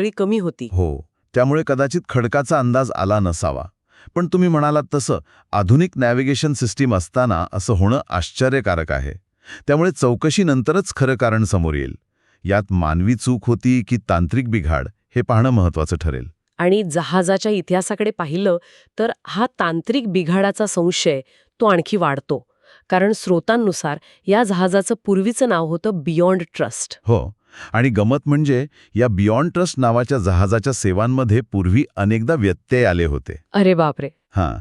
तरी कमी होती. हो, त्यामुळे कदाचित खडकाचा अंदाज आला नसावा. पण तुम्ही म्हणालात तसं आधुनिक नॅव्हिगेशन सिस्टीम असताना असं होणं आश्चर्यकारक आहे. त्यामुळे चौकशीनंतरच खरं कारण समोर येईल. यात मानवी चूक होती की तांत्रिक बिघाड हे पाहणं महत्त्वाचं ठरेल. आणि जहाजाच्या इतिहासाकडे पाहिलं तर हा तांत्रिक बिघाडाचा संशय तो आणखी वाढतो. कारण स्रोतांनुसार या जहाजाचं पूर्वीचं नाव होतं बियॉन्ड ट्रस्ट. हो, आणि गमत म्हणजे या बियॉन्ड ट्रस्ट नावाच्या जहाजाच्या सेवांमध्ये पूर्वी अनेकदा व्यत्यय आले होते. अरे बापरे. हां,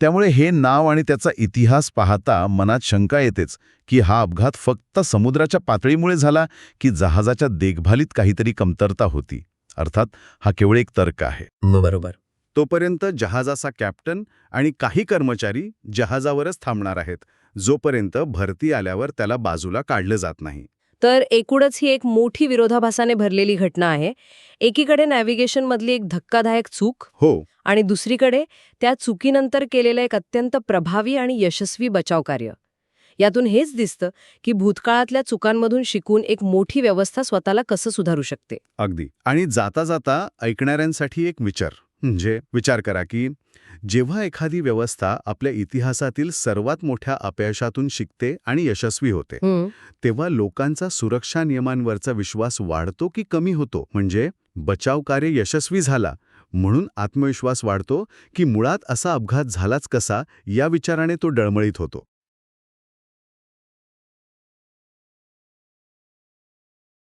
त्यामुळे हे नाव आणि त्याचा इतिहास पाहता मनात शंका येतेच की हा अपघात फक्त समुद्राच्या पातळीमुळे झाला की जहाजाच्या देखभालीत काहीतरी कमतरता होती. अर्थात हा केवळ एक तर्क आहे. बरोबर. तोपर्यंत जहाजाचा कॅप्टन आणि काही कर्मचारी जहाजावरच थांबणार आहेत, जोपर्यंत भरती आल्यावर त्याला बाजूला काढलं जात नाही. तर एकूणच ही एक मोठी विरोधाभासाने भरलेली घटना आहे. एकीकडे नॅव्हिगेशनमधली एक धक्कादायक चूक हो, आणि दुसरीकडे त्या चुकीनंतर केलेलं एक अत्यंत प्रभावी आणि यशस्वी बचावकार्य. यातून हेच दिसतं की भूतकाळातल्या चुकांमधून शिकून एक मोठी व्यवस्था स्वतःला कसं सुधारू शकते. अगदी. आणि जाता जाता ऐकणाऱ्यांसाठी एक विचार करा की जेव्हा एखादी व्यवस्था आपल्या इतिहासातील सर्वात मोठ्या अपयशातून शिकते आणि यशस्वी होते, तेव्हा लोकांचा सुरक्षा नियमांवरचा विश्वास वाढतो की कमी होतो? म्हणजे बचाव कार्य यशस्वी झाला म्हणून आत्मविश्वास वाढतो की मुळात असा अपघात झालाच कसा या विचाराने तो डळमळीत होतो?